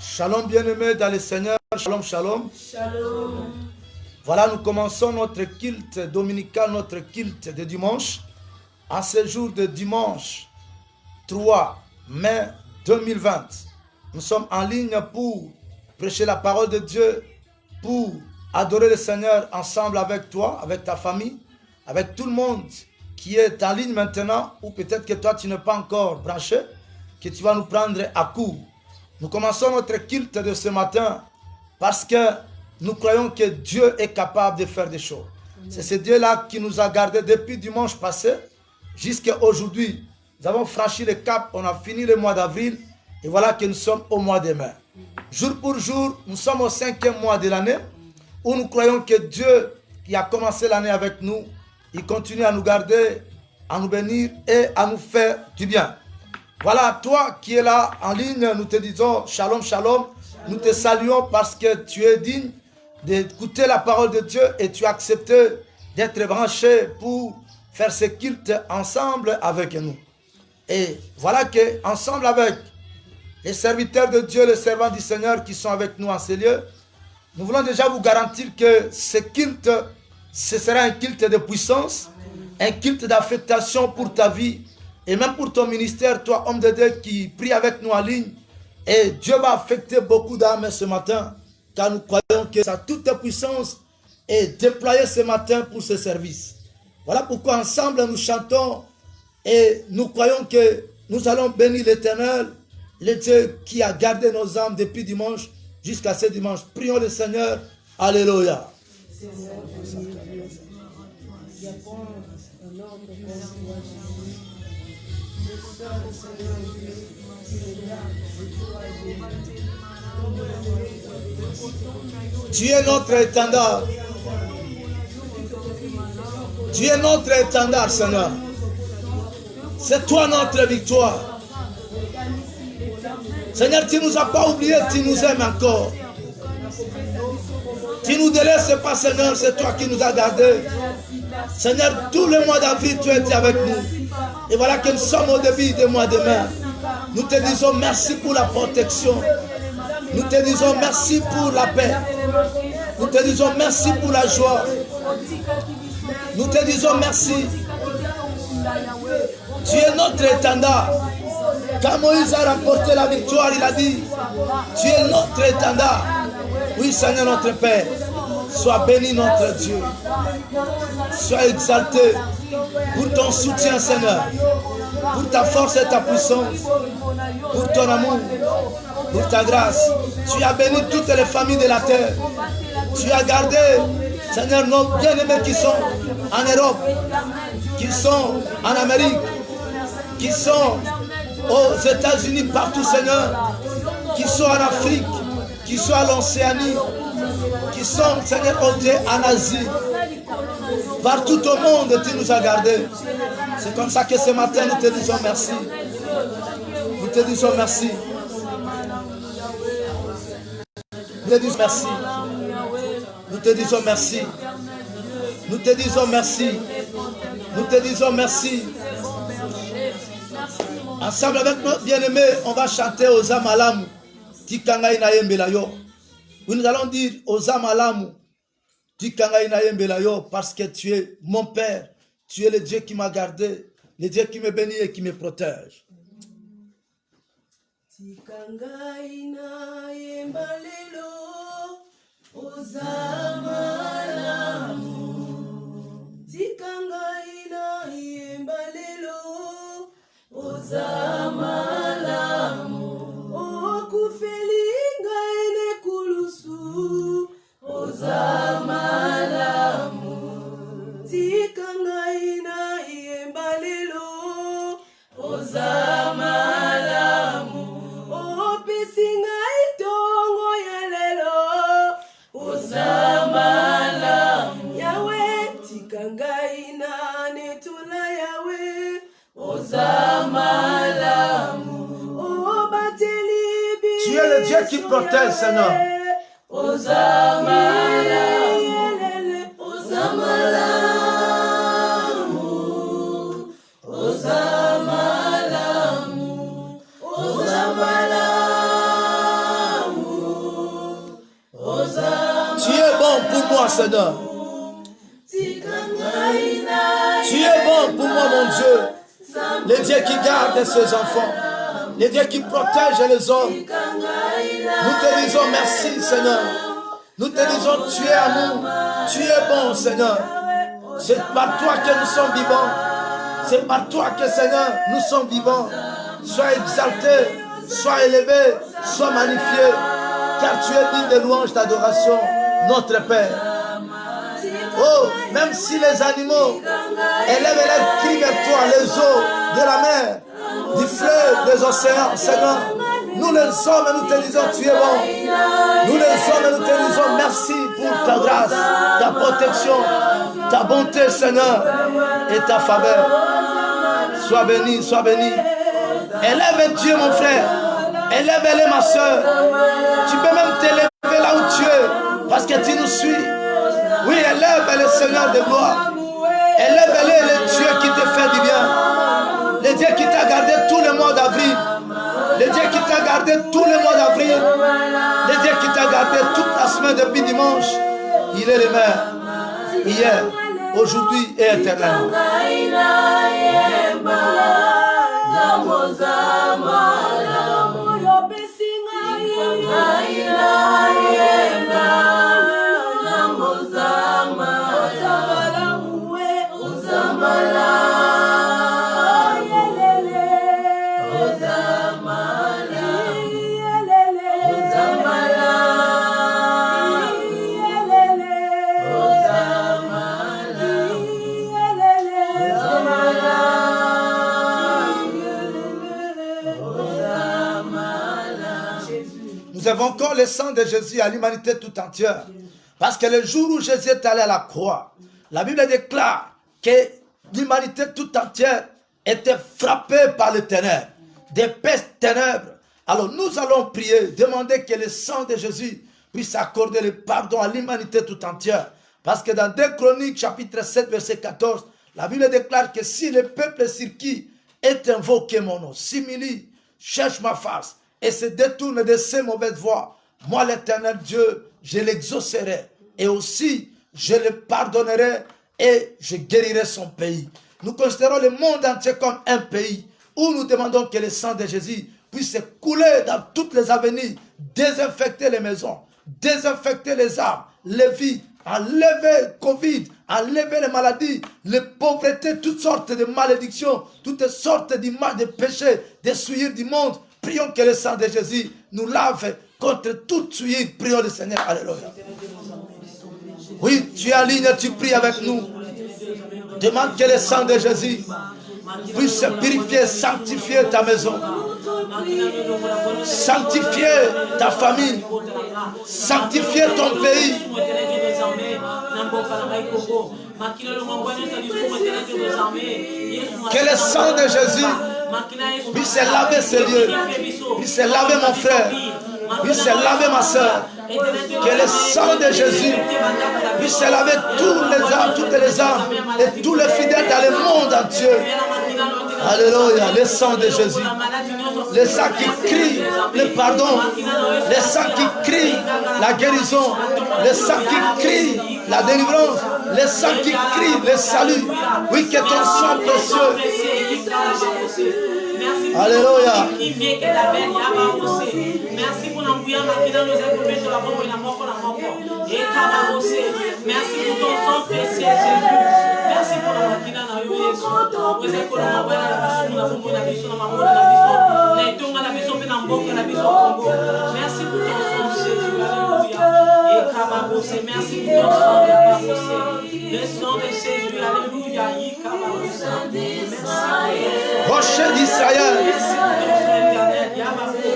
Shalom bien-aimés dans le Seigneur, shalom, shalom. Shalom. Voilà, nous commençons notre culte dominical, notre culte de dimanche. En ce jour de dimanche 3 mai 2020, nous sommes en ligne pour prêcher la parole de Dieu, pour adorer le Seigneur ensemble avec toi, avec ta famille, avec tout le monde qui est en ligne maintenant, ou peut-être que toi tu n'es pas encore branché, que tu vas nous prendre à court. Nous commençons notre culte de ce matin parce que nous croyons que Dieu est capable de faire des choses. C'est ce Dieu-là qui nous a gardés depuis dimanche passé jusqu'à aujourd'hui. Nous avons franchi le cap, on a fini le mois d'avril et voilà que nous sommes au mois de mai. Jour pour jour, nous sommes au 5e mois de l'année où nous croyons que Dieu qui a commencé l'année avec nous, il continue à nous garder, à nous bénir et à nous faire du bien. Voilà, toi qui es là en ligne, nous te disons shalom, shalom. Nous te saluons parce que tu es digne d'écouter la parole de Dieu et tu as accepté d'être branché pour faire ce culte ensemble avec nous. Et voilà que ensemble avec les serviteurs de Dieu, les servants du Seigneur qui sont avec nous en ces lieux, nous voulons déjà vous garantir que ce culte, ce sera un culte de puissance, un culte d'affectation pour ta vie et même pour ton ministère, toi homme de Dieu qui prie avec nous en ligne. Et Dieu va affecter beaucoup d'âmes ce matin, car nous croyons que sa toute puissance est déployée ce matin pour ce service. Voilà pourquoi ensemble nous chantons et nous croyons que nous allons bénir l'Éternel, le Dieu qui a gardé nos âmes depuis dimanche jusqu'à ce dimanche. Prions le Seigneur. Alléluia. Tu es notre étendard. Tu es notre étendard, Seigneur. C'est toi notre victoire. Seigneur, tu ne nous as pas oubliés, tu nous aimes encore. Tu ne nous délaisses pas, Seigneur, c'est toi qui nous as gardés. Seigneur, tout le mois d'avril, tu étais avec nous. Et voilà que nous sommes au début du mois de mai. Nous te disons merci pour la protection. Nous te disons merci pour la paix. Nous te disons merci pour la joie. Nous te disons merci. Tu es notre étendard. Quand Moïse a remporté la victoire, il a dit, tu es notre étendard. Oui, Seigneur notre Père, sois béni notre Dieu. Sois exalté pour ton soutien, Seigneur, pour ta force et ta puissance, pour ton amour, pour ta grâce. Tu as béni toutes les familles de la terre. Tu as gardé, Seigneur, nos bien-aimés qui sont en Europe, qui sont en Amérique, qui sont aux États-Unis, partout, Seigneur, qui sont en Afrique, qui sont à l'Océanie, qui sont, Seigneur, en Asie. Partout au monde, tu nous as gardés. C'est comme ça que ce matin, nous te disons merci. Nous te disons merci. Nous te disons merci. Nous te disons merci. Nous te disons merci. Nous te disons merci. Ensemble avec nos bien-aimés, on va chanter aux Amalamu. Tikangai na yembelayo. Oui, nous allons dire aux Amalamu. Tikangai na yembelayo parce que tu es mon Père. Tu es le Dieu qui m'a gardé, le Dieu qui me bénit et qui me protège. Tikangai na yembalelo aux Amalamu. Tikangai na yembalelo aux Amalamu. O kufelinga ene kulusu aux Amalamu. Tikangai na yembalelo aux Amalamu. O pesinga itongo yelelo aux Amalamu. Yahweh tikangai na netula Yahweh aux Amalamu. O bateli bi. Tu es le Dieu qui protège, Seigneur. Aux Amalamu. Aux Amalamu. Aux Amalamu. Aux Amalamu. moi, Seigneur. Tu es bon pour moi, mon Dieu. Le Dieu qui garde ses enfants. Le Dieu qui protège les hommes. Nous te disons merci, Seigneur. Nous te disons, tu es amour. Tu es bon, Seigneur. C'est par toi que nous sommes vivants. C'est par toi que, Seigneur, nous sommes vivants. Sois exalté, sois élevé, sois magnifié. Car tu es digne de louange, d'adoration, notre Père. Oh, même si les animaux élèvent leurs cris vers toi, les eaux de la mer, du fleuve, des océans, Seigneur, nous les hommes, nous te disons, tu es bon. Nous les hommes, nous te disons, merci pour ta grâce, ta protection, ta bonté, Seigneur, et ta faveur. Sois béni, sois béni. Élève Dieu, mon frère. Élève-les, ma soeur. Tu peux même t'élever là où tu es, parce que tu nous suis. Oui, élève le Seigneur de gloire. Élève-les, le Dieu qui te fait du bien. Le Dieu qui t'a gardé tout le mois d'avril. Le Dieu qui t'a gardé tout le mois d'avril. Le Dieu qui t'a gardé toute la semaine depuis dimanche. Il est le même. Hier, aujourd'hui et éternellement. Nous avons encore le sang de Jésus à l'humanité tout entière. Parce que le jour où Jésus est allé à la croix, la Bible déclare que l'humanité tout entière était frappée par les ténèbres, des pestes ténèbres. Alors nous allons prier, demander que le sang de Jésus puisse accorder le pardon à l'humanité tout entière. Parce que dans 2 Chroniques, chapitre 7, verset 14, la Bible déclare que si le peuple sur qui est invoqué mon nom, s'humilie, cherche ma face, et se détourne de ses mauvaises voies, moi l'Éternel Dieu, je l'exaucerai et aussi je le pardonnerai et je guérirai son pays. Nous considérons le monde entier comme un pays où nous demandons que le sang de Jésus puisse couler dans toutes les avenirs, désinfecter les maisons, désinfecter les âmes, les vies, enlever le Covid, enlever les maladies, les pauvretés, toutes sortes de malédictions, toutes sortes d'images de péchés, de souillures du monde. Prions que le sang de Jésus nous lave contre toute souillure. Prions le Seigneur. Alléluia. Oui, tu es en ligne, tu pries avec nous. Demande que le sang de Jésus puisse purifier, sanctifier ta maison, sanctifier ta famille, sanctifier ton pays. Que le sang de Jésus puisse laver ces lieux, puisse laver mon frère, puisse laver ma soeur. Que le sang de Jésus puisse laver toutes les âmes et tous les fidèles dans le monde entier. Alléluia, le sang de Jésus. Le sang qui crie le pardon. Le sang qui crie la guérison. Le sang qui crie la délivrance. Le sang qui crie le salut. Oui, que ton sang précieux. Alléluia. Merci pour l'embouillant qui dans nos épaules sur la bombe et la mort. Et merci pour ton sang précieux, Jésus. Merci pour la maquina dans le Jésus. Vous êtes pour la bombe, la bombe, la biso, la maman, la biso. Les tongs, la biso, la bombe, la biso, Congo. Merci pour ton sang, Jésus. Alléluia. Et Kababosé, merci pour ton sang, Kababosé. Le sang de Jésus, Alléluia. Et Kababosé. Merci. Rocher d'Israël. Merci pour ton sang éternel, Yababosé.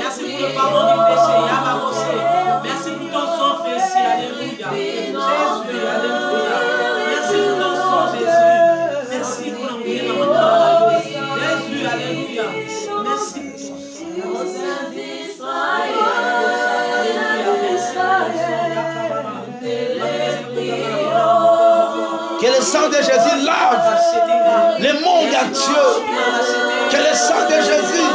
Merci pour le pardon du péché, Yababosé. Merci pour ton sang précieux, Alléluia. Jésus, Alléluia. Merci pour ton sang, Jésus. Merci pour l'envoyer dans mon cœur. Jésus, Alléluia. Merci. Que le sang de Jésus lave le monde entier. Que le sang de Jésus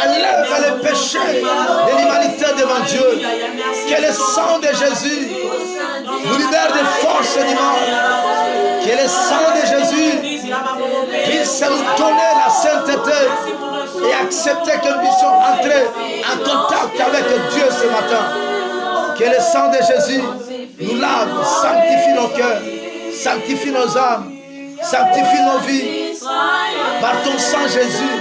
enlève les péchés de l'humanité devant mon Dieu. Que le sang de Jésus nous libère de force dimanche. Que le sang de Jésus puisse nous donner la sainteté et accepter que nous puissions entrer en contact avec Dieu ce matin. Que le sang de Jésus nous lave, sanctifie nos cœurs, sanctifie nos âmes, sanctifie nos vies. Par ton sang Jésus,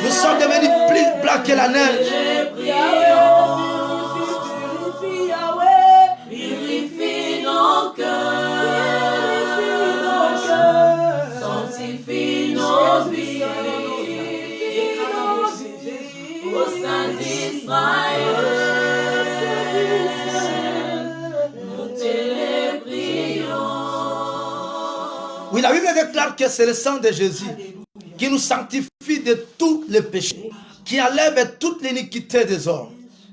nous sommes devenus plus blancs que la neige. Purifie nos cœurs, sanctifie nos vies. Au sein d'Israël, nous te prions. Oui, la Bible déclare que c'est le sang de Jésus qui nous sanctifie de tous les péchés, qui enlève toute l'iniquité des hommes.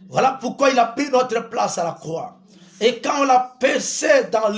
Voilà pourquoi il a pris notre place à la croix. Et quand on l'a percé dans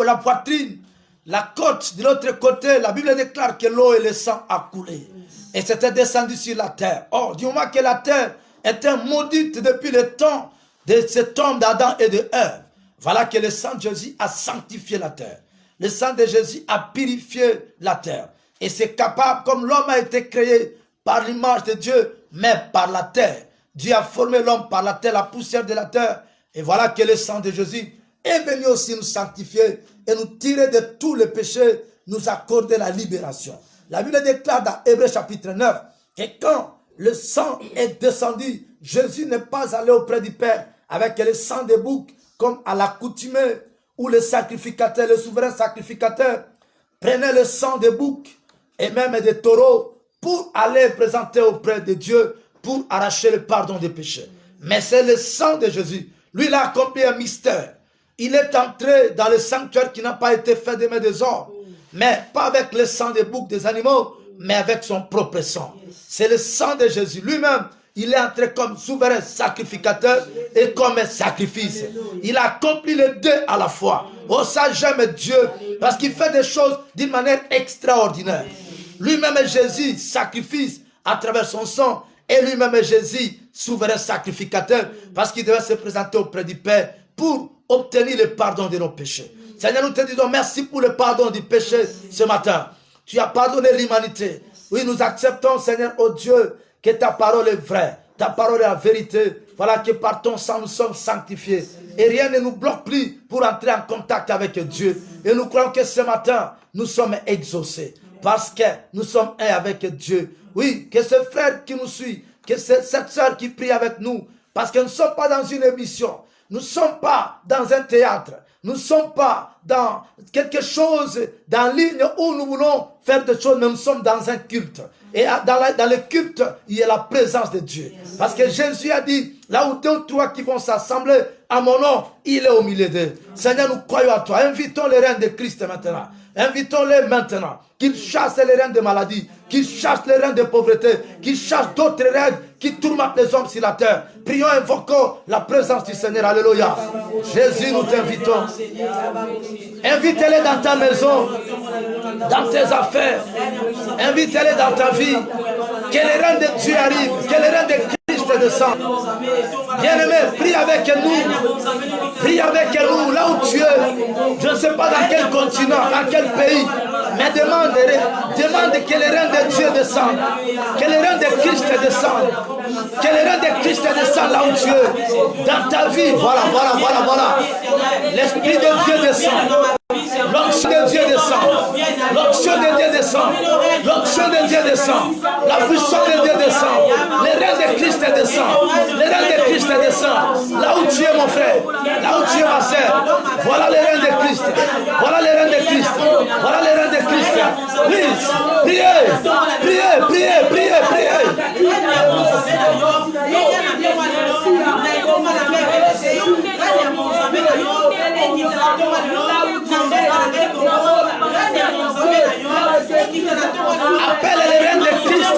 la poitrine, la côte de l'autre côté, la Bible déclare que l'eau et le sang a coulé. Et c'était descendu sur la terre. Or, du moment que la terre était maudite depuis le temps de cet homme d'Adam et de Ève, voilà que le sang de Jésus a sanctifié la terre. Le sang de Jésus a purifié la terre. Et c'est capable, comme l'homme a été créé par l'image de Dieu, mais par la terre. Dieu a formé l'homme par la terre, la poussière de la terre. Et voilà que le sang de Jésus est venu aussi nous sanctifier et nous tirer de tous les péchés, nous accorder la libération. La Bible déclare dans Hébreux chapitre 9 que quand le sang est descendu, Jésus n'est pas allé auprès du Père avec le sang des boucs comme à l'accoutumée où le sacrificateur, le souverain sacrificateur prenait le sang des boucs et même des taureaux pour aller présenter auprès de Dieu pour arracher le pardon des péchés. Mais c'est le sang de Jésus. Lui, il a accompli un mystère. Il est entré dans le sanctuaire qui n'a pas été fait des mains des hommes. Mais pas avec le sang des boucs, des animaux, mais avec son propre sang. C'est le sang de Jésus. Lui-même, il est entré comme souverain sacrificateur et comme un sacrifice. Il a accompli les deux à la fois. Oh, ça, j'aime Dieu parce qu'il fait des choses d'une manière extraordinaire. Lui-même est Jésus, sacrifice à travers son sang. Et lui-même est Jésus, souverain sacrificateur, parce qu'il devait se présenter auprès du Père pour obtenir le pardon de nos péchés. Seigneur, nous te disons merci pour le pardon du péché ce matin. Tu as pardonné l'humanité. Oui, nous acceptons, Seigneur, oh Dieu, que ta parole est vraie, ta parole est la vérité. Voilà que par ton sang, nous sommes sanctifiés. Et rien ne nous bloque plus pour entrer en contact avec Dieu. Et nous croyons que ce matin, nous sommes exaucés. Parce que nous sommes un avec Dieu. Oui, que ce frère qui nous suit, que cette sœur qui prie avec nous, parce que nous ne sommes pas dans une émission, nous ne sommes pas dans un théâtre, nous ne sommes pas dans quelque chose dans ligne où nous voulons faire des choses, mais nous sommes dans un culte. Et dans le culte, il y a la présence de Dieu. Parce que Jésus a dit, là où 2 ou 3 qui vont s'assembler à mon nom, il est au milieu d'eux. Seigneur, nous croyons à toi. Invitons les reins de Christ maintenant. Invitons-les maintenant, qu'ils chassent les reins de maladie, qu'ils chassent les reins de pauvreté, qu'ils chassent d'autres reins qui tourmentent les hommes sur la terre. Prions, invoquons la présence du Seigneur. Alléluia. Jésus, nous t'invitons. Invite-les dans ta maison, dans tes affaires. Invite-les dans ta vie. Que les reins de Dieu arrivent, que les reins de Christ descendent. Bien-aimé, prie avec nous. Prie avec nous là où tu es. Je ne sais pas dans quel continent, dans quel pays. Mais demande que les reins de Dieu descendent. Que les reins de Christ descendent. Que les reins de Christ descendent là où tu es. Dans ta vie, voilà. L'Esprit de Dieu descend. L'onction de Dieu descend. L'onction de Dieu descend. L'onction de Dieu descend. La puissance de Dieu descend. Les reins de Christ descendent. Les reins de Christ descendent. Là où tu es mon frère. Là où tu es ma sœur. Voilà les reins de Christ. Voilà les reins de Christ. Voilà les reins de Christ. Priez. Priez. Appelle les reins de Christ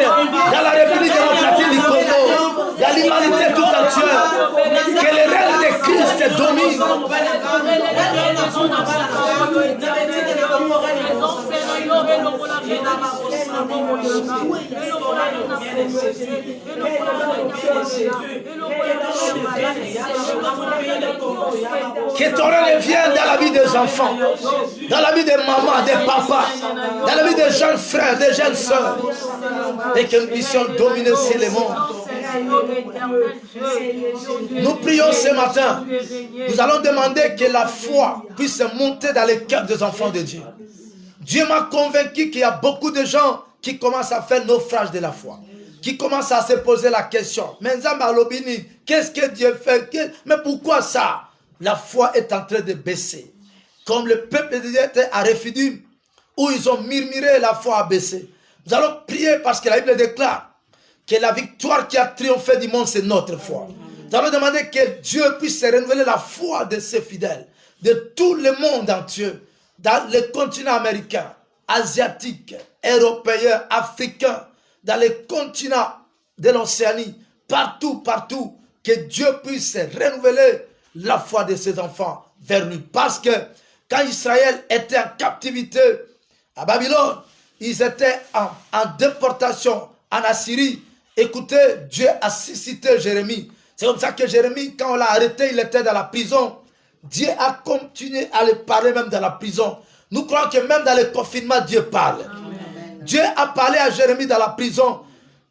dans la République démocratique du Congo, dans l'humanité tout entière. Que les reins de Christ dominent. Que ton règne vienne dans la vie des enfants, dans la vie des mamans, des papas, dans la vie des jeunes frères, des jeunes sœurs, et que nous puissions dominer ces les mondes. Nous prions ce matin, nous allons demander que la foi puisse monter dans les cœurs des enfants de Dieu. Dieu m'a convaincu qu'il y a beaucoup de gens qui commencent à faire naufrage de la foi, qui commencent à se poser la question, mais qu'est-ce que Dieu fait? Mais pourquoi ça? La foi est en train de baisser. Comme le peuple de Dieu était à Rephidim, où ils ont murmuré, la foi a baissé. Nous allons prier parce que la Bible déclare que la victoire qui a triomphé du monde, c'est notre foi. Nous allons demander que Dieu puisse renouveler la foi de ses fidèles, de tout le monde entier, dans le continent américain, asiatique, européen, africain, dans les continents de l'Océanie, partout, partout, que Dieu puisse renouveler la foi de ses enfants vers lui. Parce que quand Israël était en captivité à Babylone, ils étaient en déportation en Assyrie. Écoutez, Dieu a suscité Jérémie. C'est comme ça que Jérémie, quand on l'a arrêté, il était dans la prison. Dieu a continué à le parler même dans la prison. Nous croyons que même dans le confinement, Dieu parle. Amen. Dieu a parlé à Jérémie dans la prison.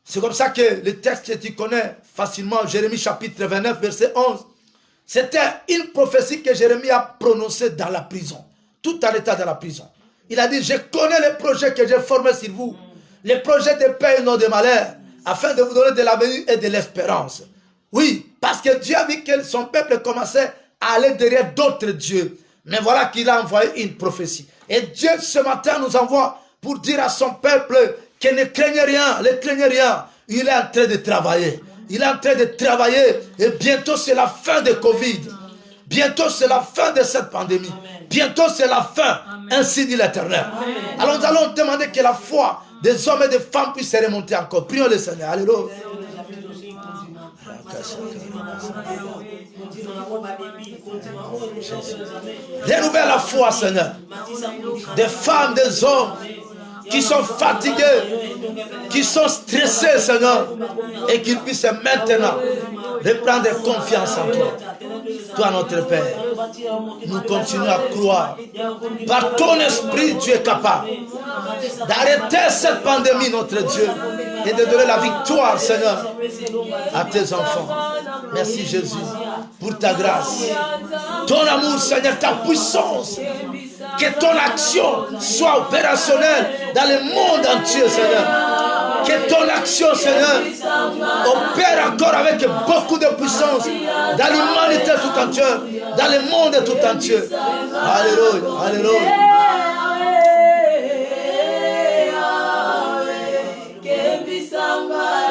C'est comme ça que le texte que tu connais facilement, Jérémie chapitre 29, verset 11. C'était une prophétie que Jérémie a prononcée dans la prison. Tout en état dans la prison. Il a dit, je connais les projets que j'ai formés sur vous. Les projets de paix et non de malheur, afin de vous donner de l'avenir et de l'espérance. Oui, parce que Dieu a vu que son peuple commençait à aller derrière d'autres dieux. Mais voilà qu'il a envoyé une prophétie. Et Dieu, ce matin, nous envoie pour dire à son peuple qu'il ne craignait rien, ne craignait rien. Il est en train de travailler. Il est en train de travailler. Et bientôt, c'est la fin de Covid. Bientôt, c'est la fin de cette pandémie. Bientôt, c'est la fin. Ainsi dit l'Éternel. Alors, nous allons demander que la foi des hommes et des femmes puisse se remonter encore. Prions le Seigneur. Alléluia. Renouvelle la foi, Seigneur. Des femmes, des hommes qui sont fatigués, qui sont stressés, Seigneur, et qu'ils puissent maintenant reprendre confiance en toi. Toi, notre Père, nous continuons à croire. Par ton esprit, tu es capable d'arrêter cette pandémie, notre Dieu, et de donner la victoire, Seigneur, à tes enfants. Merci, Jésus, pour ta grâce. Ton amour, Seigneur, ta puissance. Que ton action soit opérationnelle dans le monde entier, Seigneur. Que ton action, Seigneur, opère encore avec beaucoup de puissance dans l'humanité tout entière, dans le monde tout entier. Alléluia, alléluia.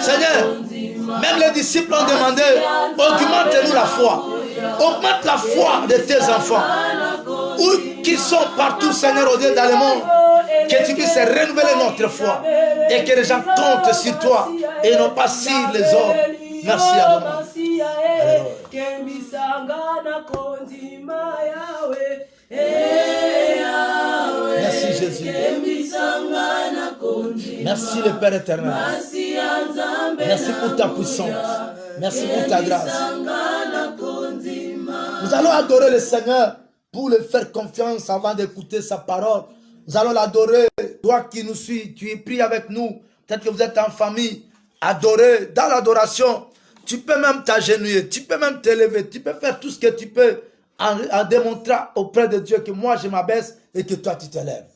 Seigneur, même les disciples ont demandé, augmente-nous la foi. Augmente la foi de tes enfants. Où qu'ils sont partout, Seigneur, au-delà dans le monde, que tu puisses renouveler notre foi et que les gens comptent sur toi et non pas sur les hommes. Merci à nous. Merci Jésus. Merci le Père éternel. Merci pour ta puissance. Merci pour ta grâce. Nous allons adorer le Seigneur pour le faire confiance avant d'écouter sa parole. Nous allons l'adorer. Toi qui nous suis, tu es pris avec nous. Peut-être que vous êtes en famille. Adorer. Dans l'adoration, tu peux même t'agenouiller. Tu peux même t'élever. Tu peux faire tout ce que tu peux en démontrant auprès de Dieu que moi je m'abaisse et que toi tu t'élèves.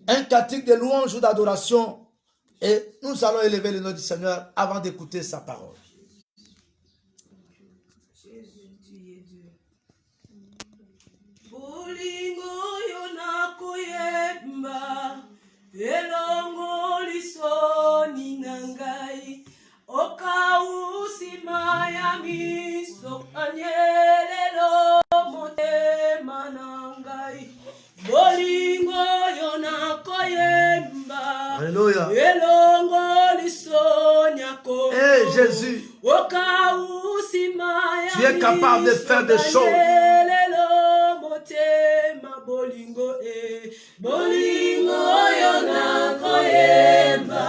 Un cantique de louange ou d'adoration. Et nous allons élever le nom du Seigneur avant d'écouter sa parole. Elongo lisoni nangai okausi mayami so anyelelo motema nangai bolingo yona koyemba. Alléluia. Elongo lisoni ako. Hey Jésus, okausi mayami tu es capable de faire des choses. Bolingo bolingo yona koyemba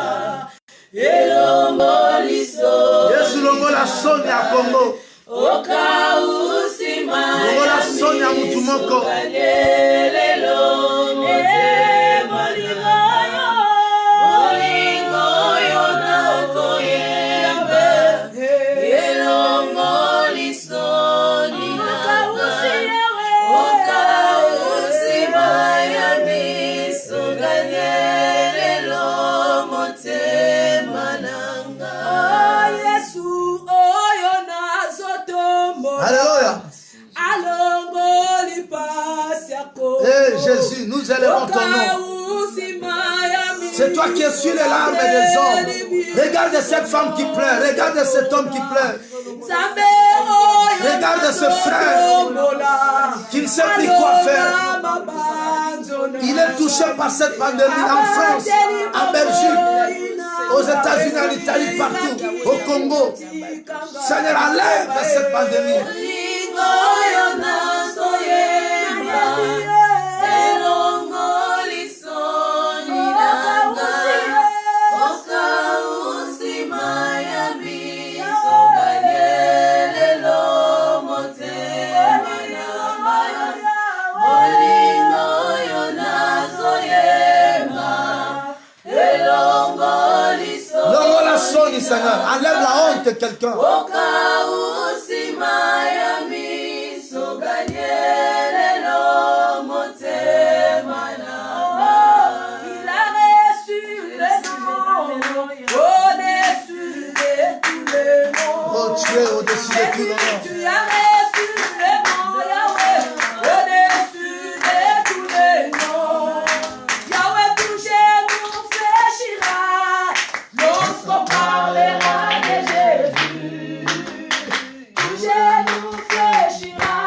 elongo liso Yesu longo la soni ya Congo. okausi Longo la soni na mutu moko. Alléluia. Eh Jésus, nous élevons ton nom. C'est toi qui essuies les larmes des hommes. Regarde cette femme qui pleure. Regarde cet homme qui pleure. Regarde ce frère qui ne sait plus quoi faire. Il est touché par cette pandémie en France, en Belgique, aux États-Unis, en Italie, partout, au Congo. Seigneur, enlève cette pandémie. Seigneur, enlève la honte de quelqu'un. Oh, tu es au-dessus de tout le monde. Tu as reçu le nom, Yahweh, au-dessus de tous les noms. Yahweh, touché nous fléchira lorsqu'on parlera de Jésus. Touché nous fléchira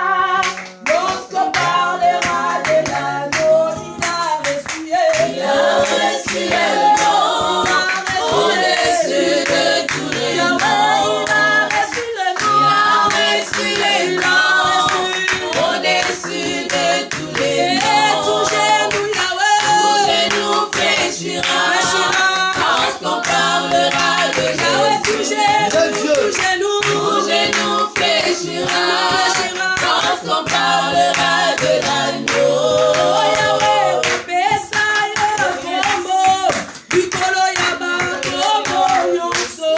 lorsqu'on parlera de l'agneau. Il a reçu le nom, au-dessus de tous les noms. Quand on parlera de l'agneau, Yahweh, pesa yo kombo, bikolo yaba kombo nyonso.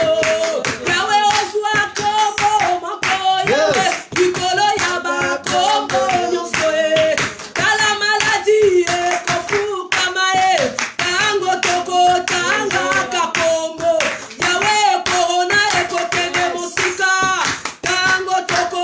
Yahweh ozwa kombo moko, Yahweh, bikolo yaba kombo nyonso. Kala maladie kofuka mae, tango toko tanga kakombo. Yahweh corona ekokende mosika, tango toko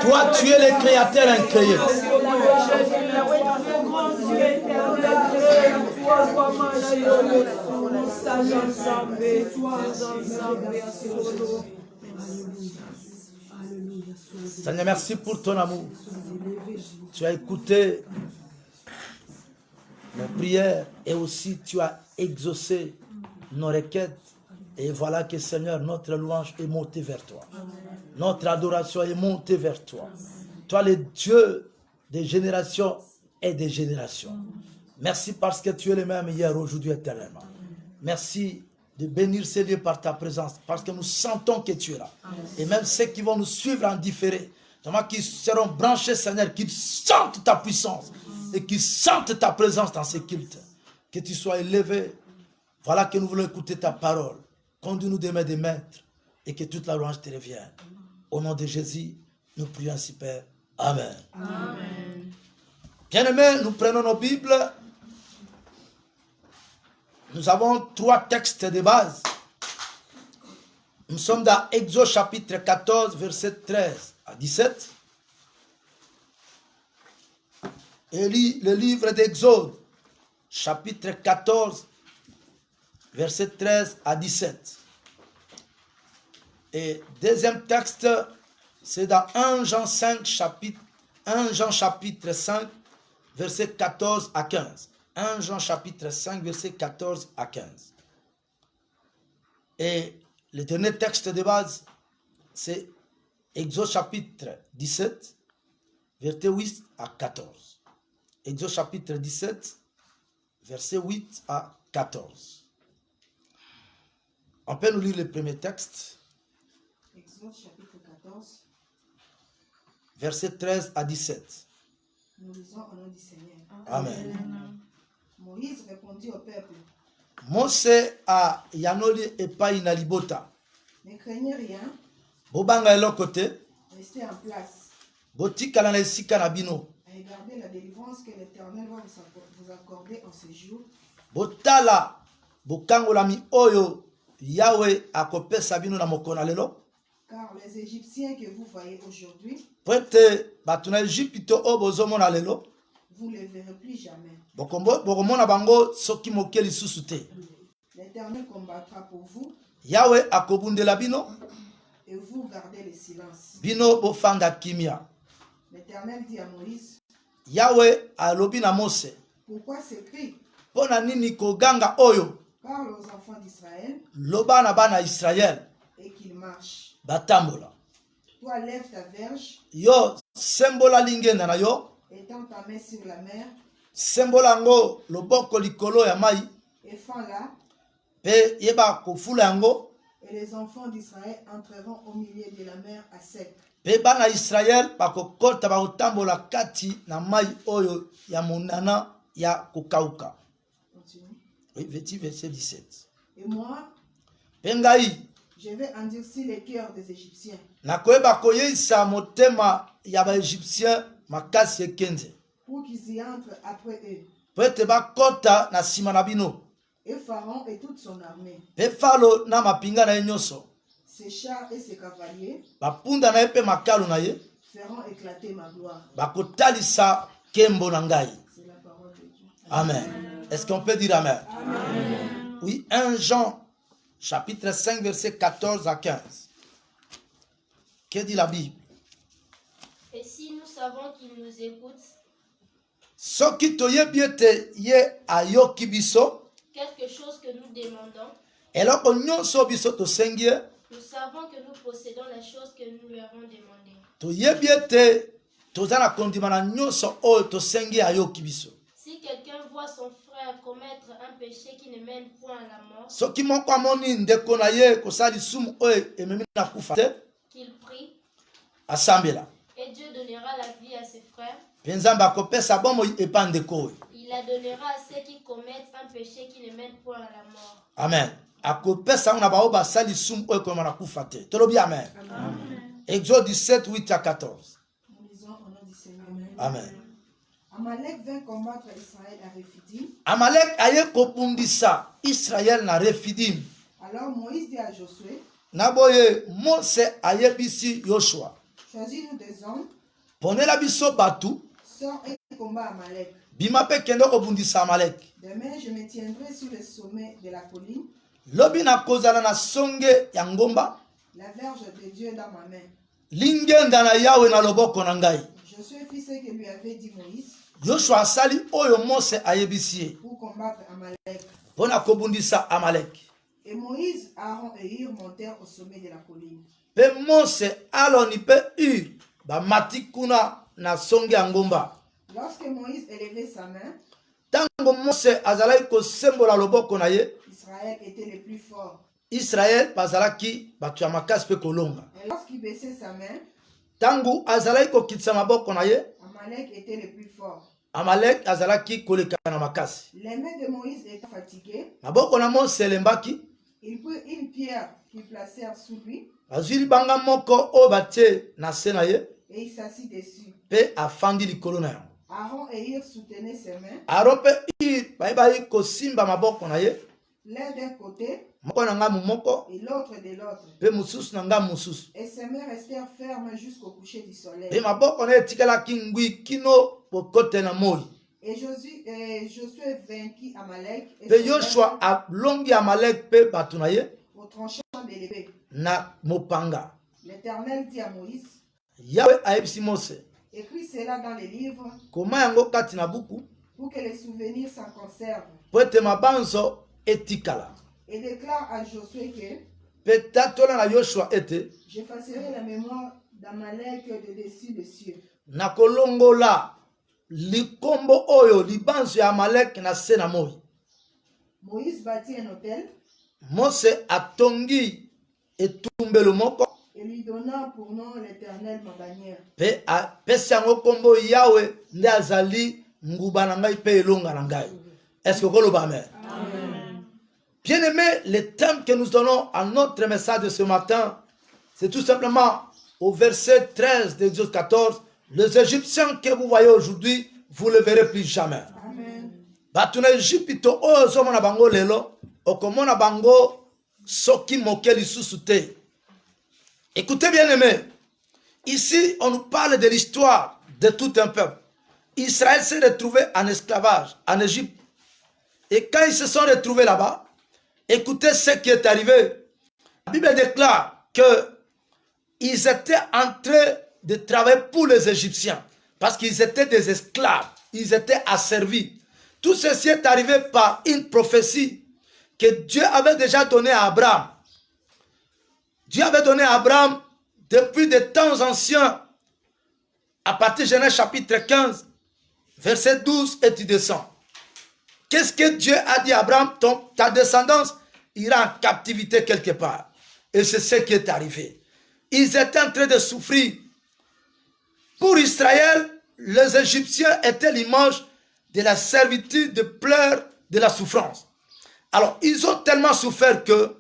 Toi, tu es le créateur incréé. Seigneur, merci pour ton amour. Tu as écouté nos prières et aussi tu as exaucé nos requêtes. Et voilà que Seigneur, notre louange est montée vers toi. Notre adoration est montée vers toi. Toi, le Dieu des générations et des générations. Merci parce que tu es le même hier, aujourd'hui, éternellement. Merci de bénir ces lieux par ta présence, parce que nous sentons que tu es là. Et même ceux qui vont nous suivre en différé, qui seront branchés, Seigneur, qu'ils sentent ta puissance et qu'ils sentent ta présence dans ces cultes. Que tu sois élevé. Voilà que nous voulons écouter ta parole. Conduis-nous des mains des maîtres et que toute la louange te revienne. Au nom de Jésus, nous prions ainsi, Père. Amen. Amen. Bien-aimés, nous prenons nos Bibles. Nous avons 3 textes de base. Nous sommes dans Exode chapitre 14, verset 13 à 17. Et le livre d'Exode, chapitre 14, verset 13 à 17. Et deuxième texte, c'est dans 1 Jean 5, chapitre 5, verset 14 à 15. 1 Jean chapitre 5, verset 14 à 15. Et le dernier texte de base, c'est Exode chapitre 17, verset 8 à 14. Exode chapitre 17, verset 8 à 14. On peut nous lire le premier texte. Exode chapitre 14. Verset 13 à 17. Nous lisons au nom du Seigneur. Amen. Moïse répondit au peuple, Mose a yanoli epai na libota. ne craignez rien, Bobanga elokote, restez en place botikala na esika na bino. et regardez la délivrance que l'Éternel va vous accorder en ce jour. Botala bokangolami oyo Yahweh akopesa bino na mokona lelo. Car les Égyptiens que vous voyez aujourd'hui, Poete batuna Egypto o bozomona lelo. vous ne les verrez plus jamais. Bokomona bango soki moke lisusu te. L'Éternel combattra pour vous Yahweh akobundela bino. et vous gardez le silence. Bino bofanda kimia. L'Éternel dit à Moïse, Yahweh alobi na Mose. pourquoi ces cris? Pona nini koganga oyo Parle aux enfants d'Israël loba na bana Israël et qu'ils marchent. batambola. Toi, lève ta verge, Yo sembola lingenda na yo. étends ta main sur la mer Sembola ngo loboko likolo ya mai. et fends-la, Pe yeba kofula yango. et les enfants d'Israël entreront au milieu de la mer à sec. Pe bana Israël bakokota bakotambola kati na mai oyo ya monana ya kokauka. Continue. Oui, verset 17. Et moi, Pe ngai je vais endurcir les cœurs des Égyptiens nakoyeba koyeisa motema ya baegyptien makasi ekenze. pour qu'ils y entrent après eux. Po ete bakota na nsima na bino. Et Pharaon et toute son armée, Pe falo na mapinga na ye nyonso. ses chars et ses cavaliers Bapunda na ye pe makalu na ye. feront éclater ma gloire. Bakotalisa kembo na ngai. C'est la parole de Dieu. Amen. Est-ce qu'on peut dire amen? Amen. Oui, 1 Jean, chapitre 5, verset 14 à 15. Que dit la Bible? Et si nous savons qu'il nous écoute, Soki toyebi ete ye ayoki biso, quelque chose que nous demandons, eloko nyonso biso tosengi ye, nous savons que nous possédons la chose que nous lui avons demandé. toyebi ete toza na kondima na nyonso oyo tosengi ayoki biso. Si quelqu'un voit son frère commettre un péché qui ne mène point à la mort, Soki moko amoni ndeko na ye kosala lisumu oyo ememi na kufa te, qu'il prie, asambela. et Dieu donnera la vie à ses frères. Mpe Nzambe akopesa bomoi epa ndeko oyo. Il la donnera à ceux qui commettent un péché qui ne mène point à la mort. Amen. Akopesa na bao basali lisumu oyo ekoma na kufa te. Tolobi amen. Exode 17, 8 à 14. Nous lisons au nom du Seigneur. Amen. Amalek vint combattre Israël à Rephidim. Amalek aye kopundisa Israël na Refidim. Alors Moïse dit à Josué, Naboye Mose ayebisi Yoshua. Choisis-nous des hommes, Ponela biso batu. sors et combat Amalek. Bima pe kende kobundisa Amalek. Demain, je me tiendrai sur le sommet de la colline, Lobi na kozala na songe ya ngomba. la verge de Dieu dans ma main. Lingenda na Yawe na loboko na ngai. Josué fit ce que lui avait dit Moïse Yoshua asali oyo Mose ayebisi ye. pour combattre Amalek. Pona kobundisa Amalek. Et Moïse, Aaron et Hur montèrent au sommet de la colline. Pe Mose aloni pe Hur bamati kuna na songe ya ngomba. Lorsque Moïse élevait sa main, Tango Mose azalaki kosembola loboko na ye, Israël était le plus fort. Israël bazalaki batu ya makasi pe kolonga. Et lorsqu'il baissait sa main, Tango azalaki kokitisa maboko na ye, Amalek était le plus fort. Amalek azalaki koleka na makasi. Les mains de Moïse étant fatiguées, Maboko na Mose elembaki, il prit une pierre qu'ils placèrent sous lui bazwi libanga moko oyo batie na se na ye, et il s'assit dessus. pe afandi likolo na yango. Aaron et Hur soutenaient ses mains, Aaron pe Hur bayebaki kosimba maboko na ye, l'un d'un côté moko na ngamu moko, et l'autre de l'autre. pe mosusu na ngamu mosusu. Et ses mains restèrent fermes jusqu'au coucher du soleil. Pe maboko na ye etikalaki ngwi kino bokote na moi. Et Josué vainquit Amalek et Pe son Yoshua peuple alongi Amalek pe batu na ye au tranchant de l'épée. na mopanga. L'Éternel dit à Moïse, Yawe ayebisi Mose, écris cela dans les livres koma yango kati na buku pour que les souvenirs s'en conservent. po ete mabanzo etikala. Et déclare à Josué que Pe tatola na Yoshua ete j'effacerai la mémoire d'Amalek de dessus les cieux. nakolongola likombo oyo libanzo ya Amalek na se na moi. Moïse bâtit un autel Mose atongi etumbelo moko et lui donna pour nom l'Éternel ma bannière. pe apesi yango kombo Yawe nde azali nguba na ngai pe elonga na ngai. Est-ce que koloba amen? Amen. Bien-aimés, le thème que nous donnons à notre message de ce matin, c'est tout simplement au verset 13 d'Exode 14, les Égyptiens que vous voyez aujourd'hui, vous ne les verrez plus jamais. Amen. Batuna Égypte oyo ozomona bango lelo, okomona bango soki moke lisusu te. Écoutez bien aimés, ici on nous parle de l'histoire de tout un peuple. Israël s'est retrouvé en esclavage en Égypte. Et quand ils se sont retrouvés là-bas, écoutez ce qui est arrivé. La Bible déclare qu'ils étaient en train de travailler pour les Égyptiens parce qu'ils étaient des esclaves, ils étaient asservis. Tout ceci est arrivé par une prophétie que Dieu avait déjà donnée à Abraham. Dieu avait donné à Abraham depuis des temps anciens, à partir de Genèse chapitre 15, verset 12, et tu descends. Qu'est-ce que Dieu a dit à Abraham? Ta descendance ira en captivité quelque part. Et c'est ce qui est arrivé. Ils étaient en train de souffrir. Pour Israël, les Égyptiens étaient l'image de la servitude, de pleurs, de la souffrance. Alors, ils ont tellement souffert que,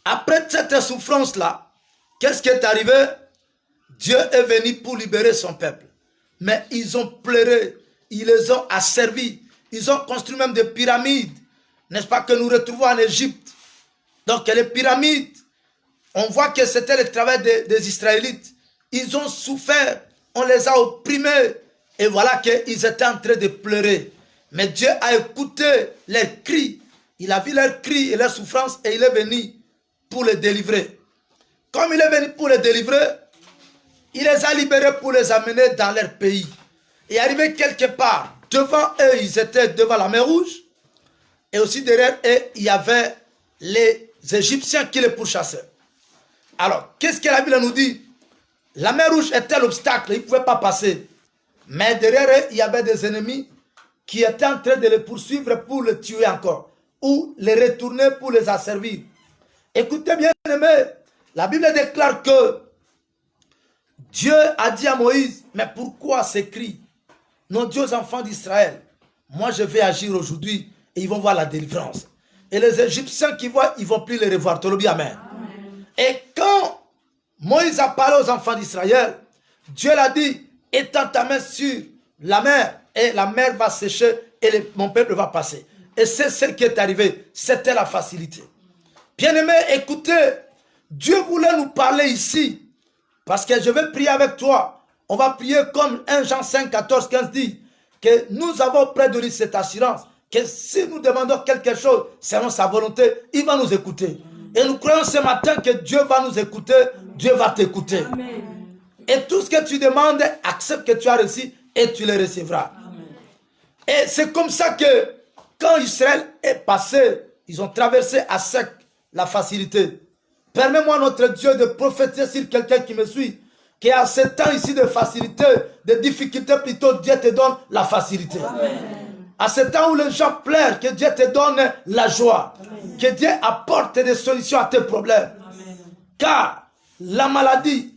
après cette souffrance-là, qu'est-ce qui est arrivé? Dieu est venu pour libérer son peuple. Mais ils ont pleuré, ils les ont asservis, ils ont construit même des pyramides, n'est-ce pas, que nous retrouvons en Égypte. Donc les pyramides, on voit que c'était le travail des Israélites. Ils ont souffert, on les a opprimés, et voilà qu'ils étaient en train de pleurer. Mais Dieu a écouté leurs cris, il a vu leurs cris et leurs souffrances, et il est venu pour les délivrer. Comme il est venu pour les délivrer, il les a libérés pour les amener dans leur pays. Et arrivé quelque part, devant eux, ils étaient devant la mer Rouge. Et aussi derrière eux, il y avait les Égyptiens qui les pourchassaient. Alors, qu'est-ce que la Bible nous dit? La mer Rouge était l'obstacle, ils ne pouvaient pas passer. Mais derrière eux, il y avait des ennemis qui étaient en train de les poursuivre pour les tuer encore. Ou les retourner pour les asservir. Écoutez bien, aimés, la Bible déclare que Dieu a dit à Moïse, mais pourquoi ces cris? Non, Dieu aux enfants d'Israël, moi je vais agir aujourd'hui et ils vont voir la délivrance. Et les Égyptiens qui voient, ils ne vont plus les revoir. Amen. Amen. Et quand Moïse a parlé aux enfants d'Israël, Dieu l'a dit, étends ta main sur la mer et la mer va sécher et mon peuple va passer. Et c'est ce qui est arrivé, c'était la facilité. Bien-aimés, écoutez, Dieu voulait nous parler ici. Parce que je vais prier avec toi. On va prier comme 1 Jean 5, 14, 15 dit. Que nous avons près de lui cette assurance. Que si nous demandons quelque chose selon sa volonté, il va nous écouter. Et nous croyons ce matin que Dieu va nous écouter. Dieu va t'écouter. Et tout ce que tu demandes, accepte que tu as reçu et tu le recevras. Et c'est comme ça que quand Israël est passé, ils ont traversé à sec la facilité. Permets-moi, notre Dieu, de prophétiser sur quelqu'un qui me suit, qu'à ce temps ici de facilité, de difficulté plutôt, Dieu te donne la facilité. Amen. À ce temps où les gens pleurent, que Dieu te donne la joie. Amen. Que Dieu apporte des solutions à tes problèmes. Amen. Car la maladie,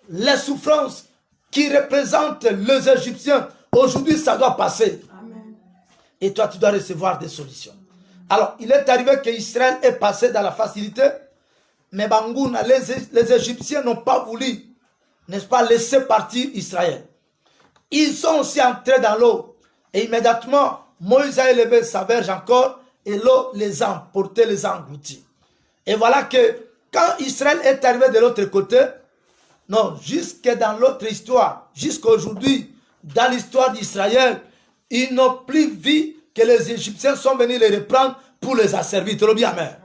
les souffrances qui représentent les Égyptiens, aujourd'hui ça doit passer. Amen. Et toi tu dois recevoir des solutions. Alors il est arrivé qu'Israël est passé dans la facilité, mais Bangouna, les Égyptiens n'ont pas voulu, n'est-ce pas, laisser partir Israël. Ils sont aussi entrés dans l'eau. Et immédiatement, Moïse a élevé sa verge encore et l'eau les a emportés, les a engloutis. Et voilà que quand Israël est arrivé de l'autre côté, non, jusque dans l'autre histoire, jusqu'à aujourd'hui, dans l'histoire d'Israël, ils n'ont plus vu que les Égyptiens sont venus les reprendre pour les asservir. Tu le bien, amen.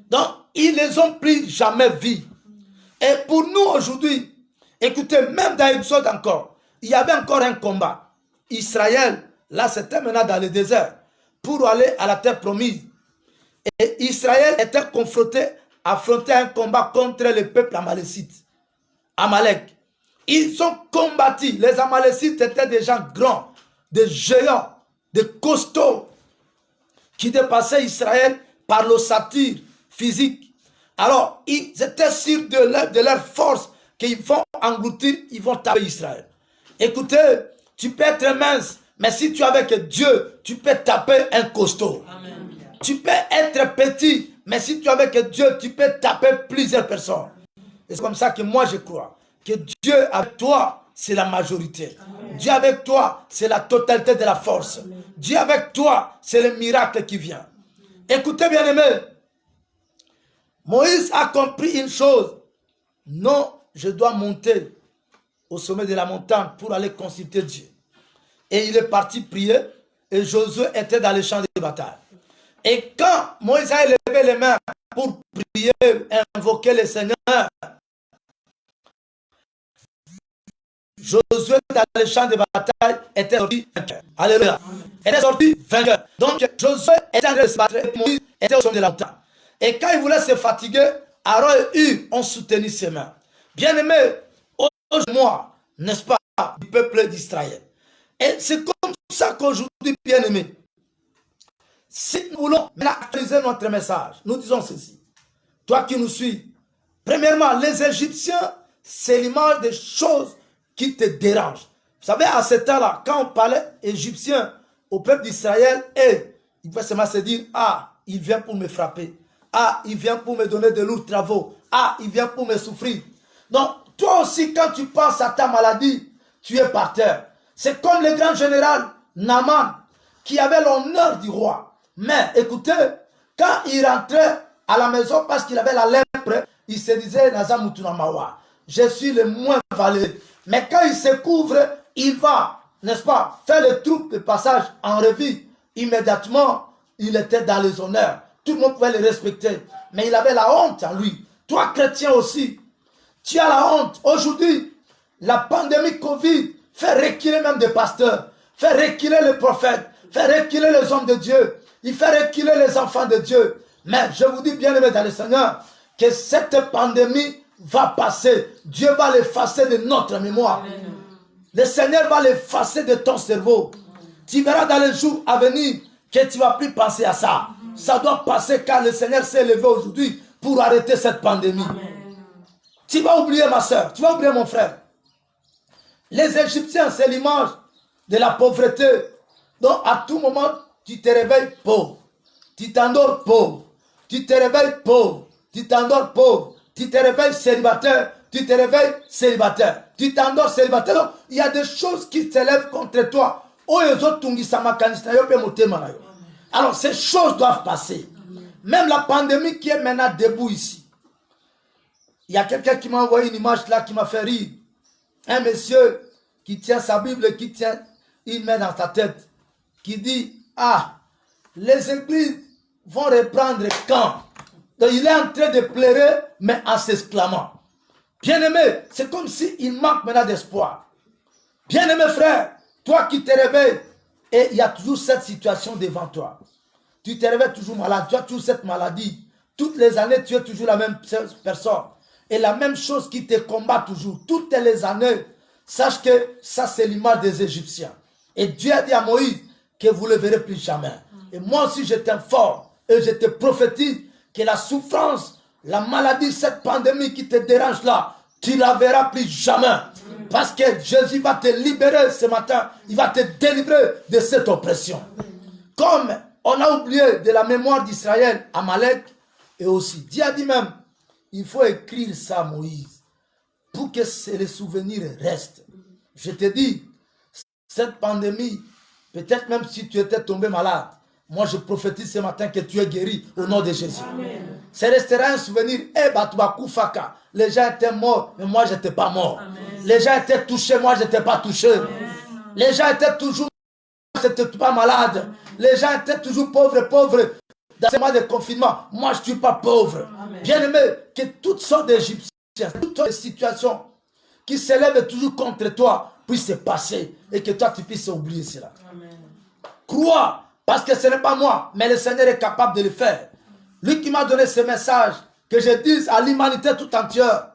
Donc, ils ne les ont plus jamais vus. Et pour nous aujourd'hui, écoutez, même dans Exode encore, il y avait encore un combat. Israël, là c'était maintenant dans le désert, pour aller à la terre promise. Et Israël était affronté un combat contre le peuple amalécite. Amalek. Ils ont combattu. Les Amalécites étaient des gens grands, des géants, des costauds, qui dépassaient Israël par l'ossature physique. Alors, ils étaient sûrs de leur force, qu'ils vont engloutir, ils vont taper Israël. Écoutez, tu peux être mince, mais si tu es avec Dieu, tu peux taper un costaud. Amen. Tu peux être petit, mais si tu es avec Dieu, tu peux taper plusieurs personnes. Et c'est comme ça que moi je crois que Dieu avec toi, c'est la majorité. Amen. Dieu avec toi, c'est la totalité de la force. Amen. Dieu avec toi, c'est le miracle qui vient. Écoutez bien aimé, Moïse a compris une chose. Non, je dois monter au sommet de la montagne pour aller consulter Dieu. Et il est parti prier et Josué était dans les champs de bataille. Et quand Moïse a élevé les mains pour prier, invoquer le Seigneur, Josué dans les champs de bataille était sorti vainqueur. Alléluia. Il était sorti vainqueur. Donc Josué était en train de se battre et Moïse était au sommet de la montagne. Et quand il voulait se fatiguer, Aaron et Hur ont soutenu ses mains. Bien aimé, moi, n'est-ce pas, du peuple d'Israël. Et c'est comme ça qu'aujourd'hui, bien aimé, si nous voulons actualiser notre message, nous disons ceci. Toi qui nous suis, premièrement, les Égyptiens, c'est l'image des choses qui te dérangent. Vous savez, à ce temps-là, quand on parlait égyptien au peuple d'Israël, il pouvait seulement se dire, ah, il vient pour me frapper. Ah, il vient pour me donner de lourds travaux. Ah, il vient pour me souffrir. Donc, toi aussi, quand tu penses à ta maladie, tu es par terre. C'est comme le grand général Naaman, qui avait l'honneur du roi. Mais écoutez, quand il rentrait à la maison parce qu'il avait la lèpre, il se disait, Nazamutunamawa, je suis le moins valeureux. Mais quand il se couvre, il va, n'est-ce pas, faire les troupes de passage en revue. Immédiatement, il était dans les honneurs. Tout le monde pouvait le respecter. Mais il avait la honte en lui. Toi, chrétien aussi, tu as la honte. Aujourd'hui, la pandémie Covid fait reculer même des pasteurs, fait reculer les prophètes, fait reculer les hommes de Dieu, il fait reculer les enfants de Dieu. Mais je vous dis bien aimé dans le Seigneur, que cette pandémie va passer. Dieu va l'effacer de notre mémoire. Amen. Le Seigneur va l'effacer de ton cerveau. Tu verras dans les jours à venir que tu ne vas plus penser à ça. Ça doit passer car le Seigneur s'est levé aujourd'hui pour arrêter cette pandémie. Amen. Tu vas oublier ma soeur, tu vas oublier mon frère. Les Égyptiens, c'est l'image de la pauvreté. Donc à tout moment, tu te réveilles pauvre. Tu t'endors pauvre. Tu te réveilles pauvre. Tu t'endors pauvre. Tu te réveilles célibataire. Tu te réveilles célibataire. Tu t'endors célibataire. Donc il y a des choses qui s'élèvent contre toi. Alors ces choses doivent passer. Même la pandémie qui est maintenant debout ici. Il y a quelqu'un qui m'a envoyé une image là qui m'a fait rire. Un monsieur qui tient sa Bible, qui tient une main dans sa tête, qui dit, ah, les églises vont reprendre quand? Donc il est en train de pleurer, mais en s'exclamant. Bien-aimé, c'est comme s'il manque maintenant d'espoir. Bien-aimé frère, toi qui te réveilles, et il y a toujours cette situation devant toi. Tu te réveilles toujours malade, tu as toujours cette maladie. Toutes les années, tu es toujours la même personne. Et la même chose qui te combat toujours. Toutes les années, sache que ça c'est l'image des Égyptiens. Et Dieu a dit à Moïse que vous ne le verrez plus jamais. Et moi aussi je t'informe et je te prophétise que la souffrance, la maladie, cette pandémie qui te dérange là, tu ne la verras plus jamais. Parce que Jésus va te libérer ce matin. Il va te délivrer de cette oppression. Comme on a oublié de la mémoire d'Israël, Amalek, et aussi, Dieu a dit même, il faut écrire ça à Moïse, pour que les souvenirs restent. Je te dis, cette pandémie, peut-être même si tu étais tombé malade, moi je prophétise ce matin que tu es guéri au nom de Jésus. Amen. Ça restera un souvenir. Les gens étaient morts, mais moi je n'étais pas mort. Amen. Les gens étaient touchés, moi je n'étais pas touché. Amen. Les gens étaient toujours, moi je n'étais pas malade. Amen. Les gens étaient toujours pauvres. Dans ce mois de confinement, moi je ne suis pas pauvre. Bien aimé, que toutes sortes d'Égyptiens, toutes sortes de situations qui s'élèvent toujours contre toi puissent se passer et que toi tu puisses oublier cela. Amen. Crois, parce que ce n'est pas moi, mais le Seigneur est capable de le faire. Lui qui m'a donné ce message, que je dise à l'humanité tout entière,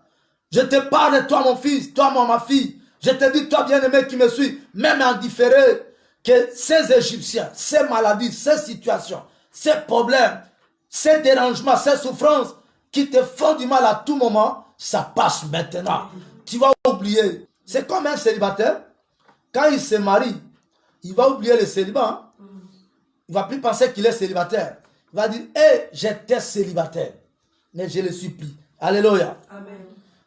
je te parle, toi mon fils, toi ma fille, je te dis, toi bien-aimé qui me suis, même en différé, que ces Égyptiens, ces maladies, ces situations, ces problèmes, ces dérangements, ces souffrances qui te font du mal à tout moment, ça passe maintenant. Tu vas oublier. C'est comme un célibataire. Quand il se marie, il va oublier le célibat. Hein? Il ne va plus penser qu'il est célibataire. Il va dire, hey, j'étais célibataire, mais je le suis plus. Alléluia. Amen.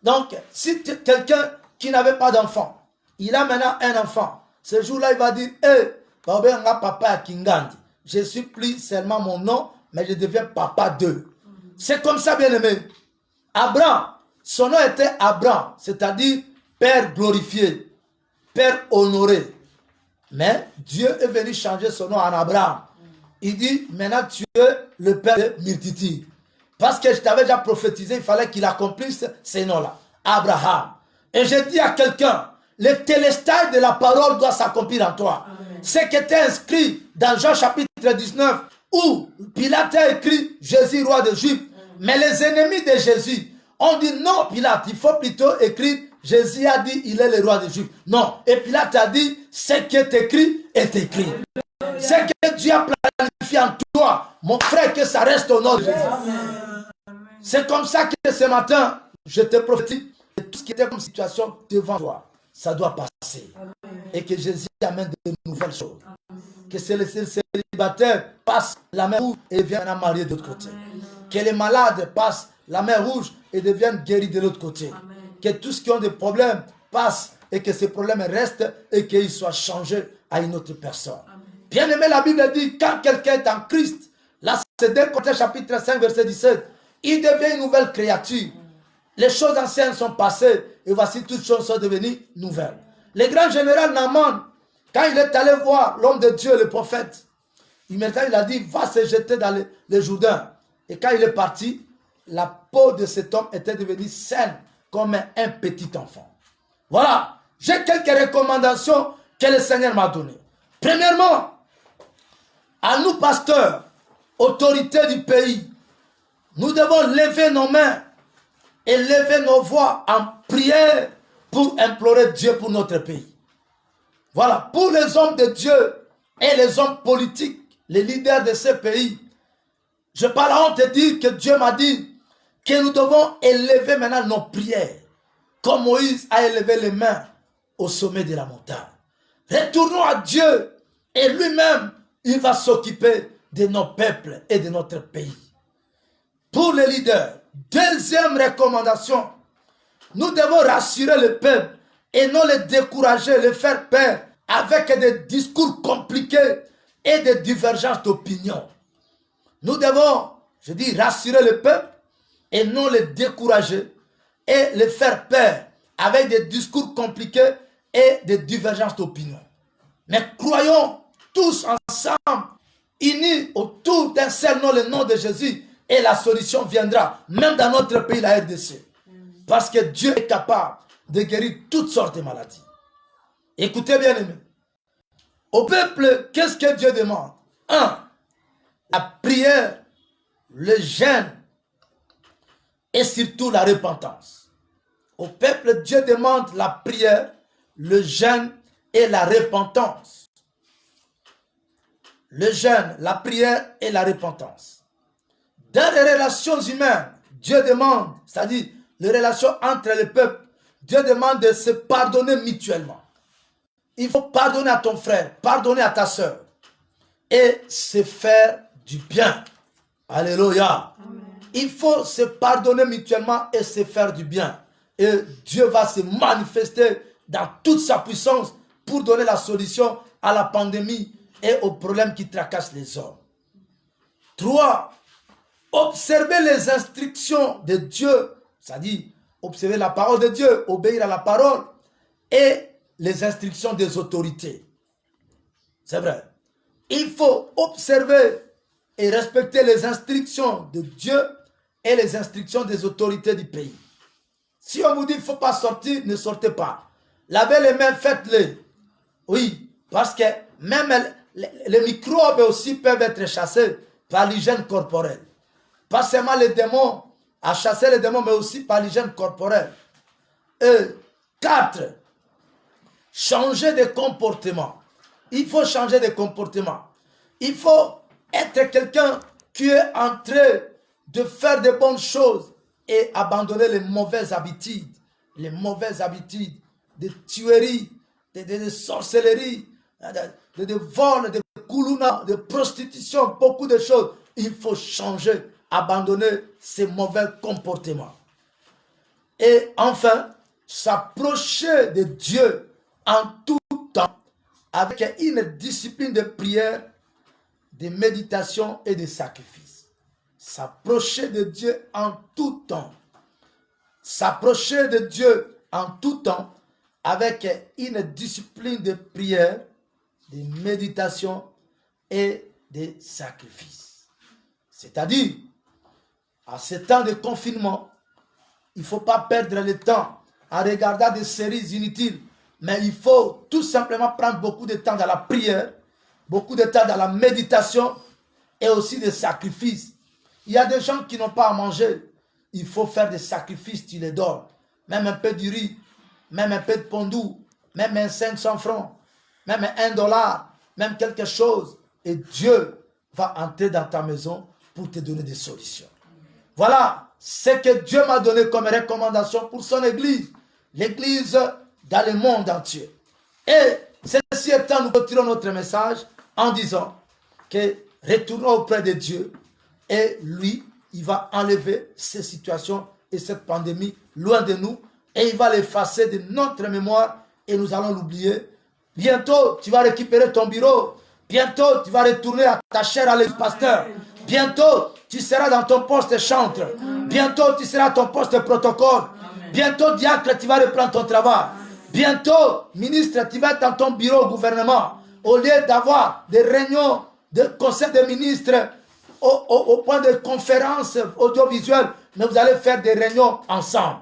Donc, si quelqu'un qui n'avait pas d'enfant, il a maintenant un enfant, ce jour-là, il va dire, hey, papa à Kingandi. Je ne suis plus seulement mon nom, mais je deviens papa d'eux. C'est comme ça, bien-aimé. Abraham, son nom était Abraham, c'est-à-dire Père glorifié, Père honoré. Mais Dieu est venu changer son nom en Abraham. Il dit, maintenant tu es le Père de multitudes. Parce que je t'avais déjà prophétisé, il fallait qu'il accomplisse ces noms-là. Abraham. Et je dis à quelqu'un, le télestage de la parole doit s'accomplir en toi. Ce qui était inscrit dans Jean chapitre 19, où Pilate a écrit Jésus, roi des Juifs. Mais les ennemis de Jésus ont dit non, Pilate, il faut plutôt écrire Jésus a dit il est le roi des Juifs. Non. Et Pilate a dit ce qui est écrit est écrit. Ce que Dieu a planifié en toi, mon frère, que ça reste au nom de Jésus. C'est comme ça que ce matin, je te prophétise que tout ce qui était comme situation devant toi, ça doit passer. Et que Jésus amène de nouvelles choses. Que les célibataires passent la mer rouge et viennent marier de l'autre côté. Que les malades passent la mer rouge et deviennent guéris de l'autre côté. Que tous ceux qui ont des problèmes passent et que ces problèmes restent et qu'ils soient changés à une autre personne. Bien aimé, la Bible dit, quand quelqu'un est en Christ, là c'est 2 Corinthiens chapitre 5 verset 17, il devient une nouvelle créature. Les choses anciennes sont passées et voici toutes choses sont devenues nouvelles. Le grand général Naaman, quand il est allé voir l'homme de Dieu, le prophète, il a dit, va se jeter dans le Jourdain. Et quand il est parti, la peau de cet homme était devenue saine comme un petit enfant. Voilà, j'ai quelques recommandations que le Seigneur m'a données. Premièrement, à nous pasteurs, autorités du pays, nous devons lever nos mains et lever nos voix en prière pour implorer Dieu pour notre pays. Voilà, pour les hommes de Dieu et les hommes politiques, les leaders de ce pays, je parle à honte de dire que Dieu m'a dit que nous devons élever maintenant nos prières, comme Moïse a élevé les mains au sommet de la montagne. Retournons à Dieu et lui-même, il va s'occuper de nos peuples et de notre pays. Pour les leaders, deuxième recommandation, nous devons rassurer le peuple et non les décourager, les faire peur avec des discours compliqués et des divergences d'opinion. Nous devons, je dis, rassurer le peuple et non les décourager et les faire peur avec des discours compliqués et des divergences d'opinion. Mais croyons tous ensemble, unis autour d'un seul nom, le nom de Jésus, et la solution viendra, même dans notre pays, la RDC. Parce que Dieu est capable de guérir toutes sortes de maladies. Écoutez bien, aimés. Au peuple, qu'est-ce que Dieu demande? 1. La prière, le jeûne et surtout la repentance. Au peuple, Dieu demande la prière, le jeûne et la repentance. Le jeûne, la prière et la repentance. Dans les relations humaines, Dieu demande, c'est-à-dire les relations entre les peuples, Dieu demande de se pardonner mutuellement. Il faut pardonner à ton frère, pardonner à ta soeur et se faire du bien. Alléluia. Amen. Il faut se pardonner mutuellement et se faire du bien. Et Dieu va se manifester dans toute sa puissance pour donner la solution à la pandémie et aux problèmes qui tracassent les hommes. 3. Observer les instructions de Dieu, c'est-à-dire observer la parole de Dieu, obéir à la parole et les instructions des autorités. C'est vrai. Il faut observer et respecter les instructions de Dieu et les instructions des autorités du pays. Si on vous dit qu'il ne faut pas sortir, ne sortez pas. Lavez les mains, faites-les. Oui, parce que même les microbes aussi peuvent être chassés par l'hygiène corporelle. Pas seulement les démons, à chasser les démons, mais aussi par l'hygiène corporelle. 4. Changer de comportement. Il faut changer de comportement. Il faut être quelqu'un qui est en train de faire de bonnes choses et abandonner les mauvaises habitudes. Les mauvaises habitudes de tuerie, de sorcellerie, de vol, de koulouna, de prostitution, beaucoup de choses. Il faut changer, abandonner ces mauvais comportements. Et enfin, s'approcher de Dieu en tout temps avec une discipline de prière, de méditation et de sacrifice. S'approcher de Dieu en tout temps. S'approcher de Dieu en tout temps avec une discipline de prière, de méditation et de sacrifice. C'est-à-dire, à ce temps de confinement, il ne faut pas perdre le temps en regardant des séries inutiles, mais il faut tout simplement prendre beaucoup de temps dans la prière, beaucoup de temps dans la méditation et aussi des sacrifices. Il y a des gens qui n'ont pas à manger. Il faut faire des sacrifices, tu les donnes. Même un peu de riz, même un peu de pondou, même un 500 francs, même $1, même quelque chose. Et Dieu va entrer dans ta maison pour te donner des solutions. Voilà ce que Dieu m'a donné comme recommandation pour son église. L'église dans le monde entier. Et ceci étant, nous retirons notre message en disant que retournons auprès de Dieu et lui, il va enlever ces situations et cette pandémie loin de nous et il va l'effacer de notre mémoire et nous allons l'oublier. Bientôt, tu vas récupérer ton bureau. Bientôt, tu vas retourner à ta chaire à l'église pasteur. Bientôt, tu seras dans ton poste chantre. Bientôt, tu seras à ton poste protocole. Bientôt, diacre, tu vas reprendre ton travail. Bientôt, ministre, tu vas être dans ton bureau au gouvernement. Au lieu d'avoir des réunions de conseil des ministres au point de conférences audiovisuelles, mais vous allez faire des réunions ensemble.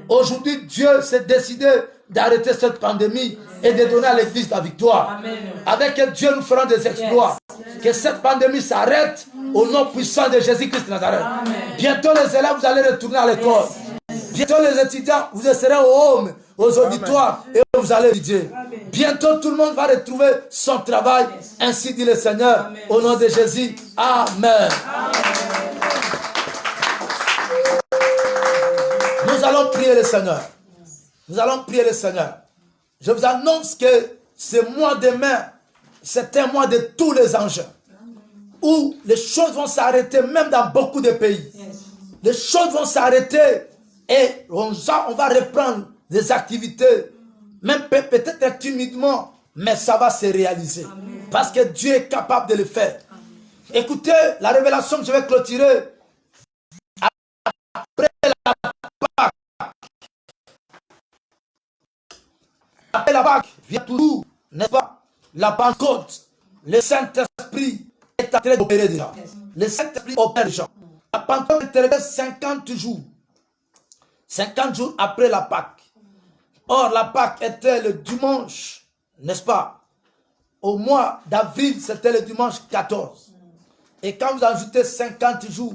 Aujourd'hui, Dieu s'est décidé d'arrêter cette pandémie et de donner à l'église la victoire. Amen. Avec Dieu, nous ferons des exploits. Yes. Que cette pandémie s'arrête au nom puissant de Jésus-Christ de Nazareth. Amen. Bientôt, les élèves, vous allez retourner à l'école. Yes. Bientôt, les étudiants, vous serez au home, aux auditoires, et vous allez étudier. Bientôt, tout le monde va retrouver son travail. Yes. Ainsi dit le Seigneur, Amen. Au nom de Jésus. Amen. Nous allons prier le Seigneur. Nous allons prier le Seigneur. Je vous annonce que ce mois de mai, c'est un mois de tous les enjeux. Où les choses vont s'arrêter, même dans beaucoup de pays. Les choses vont s'arrêter et on va reprendre des activités, même peut-être timidement, mais ça va se réaliser. Parce que Dieu est capable de le faire. Écoutez la révélation que je vais clôturer. Après la Pâque, la Pâque vient toujours, n'est-ce pas? La Pentecôte, le Saint-Esprit est en train d'opérer déjà. Le Saint-Esprit opère déjà. La Pentecôte est arrivée 50 jours. 50 jours après la Pâque. Or, la Pâque était le dimanche, n'est-ce pas? Au mois d'avril, c'était le dimanche 14. Et quand vous ajoutez 50 jours,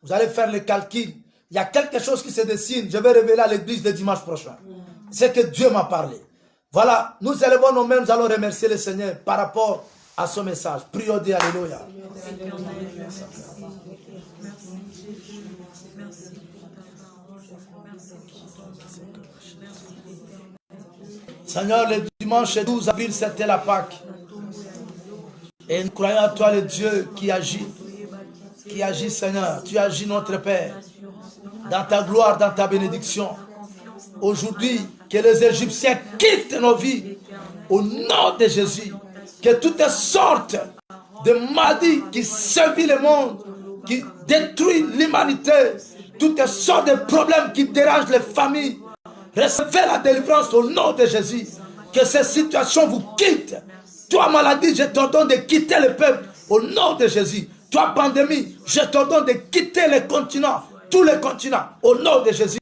vous allez faire le calcul. Il y a quelque chose qui se dessine. Je vais révéler à l'église le dimanche prochain. C'est que Dieu m'a parlé. Voilà, nous élevons nos mains, nous allons remercier le Seigneur par rapport à ce message. Prions Dieu, alléluia. Seigneur, le dimanche 12 avril, c'était la Pâque. Et nous croyons à toi, le Dieu qui agit. Qui agit, Seigneur. Tu agis, notre Père. Dans ta gloire, dans ta bénédiction. Aujourd'hui, que les Égyptiens quittent nos vies. Au nom de Jésus. Que toutes sortes de maladies qui sévissent le monde, qui détruisent l'humanité, toutes sortes de problèmes qui dérangent les familles, recevez la délivrance au nom de Jésus. Que ces situations vous quittent. Toi, maladie, je t'ordonne de quitter le peuple au nom de Jésus. Toi, pandémie, je t'ordonne de quitter les continents, tous les continents, au nom de Jésus.